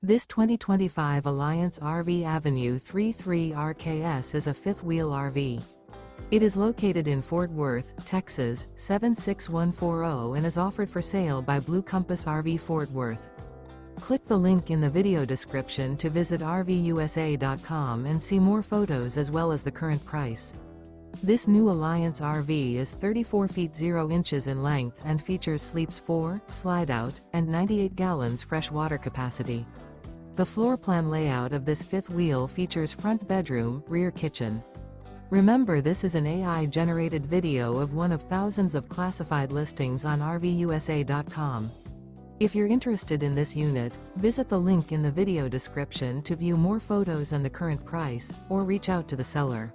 This 2025 Alliance RV Avenue 33 RKS is a fifth-wheel RV. It is located in Fort Worth, Texas, 76140 and is offered for sale by Blue Compass RV Fort Worth. Click the link in the video description to visit RVUSA.com and see more photos as well as the current price. This new Alliance RV is 34 feet 0 inches in length and features sleeps 4, slide-out, and 98 gallons fresh water capacity. The floor plan layout of this fifth wheel features front bedroom, rear kitchen. Remember, this is an AI-generated video of one of thousands of classified listings on RVUSA.com. If you're interested in this unit, visit the link in the video description to view more photos and the current price, or reach out to the seller.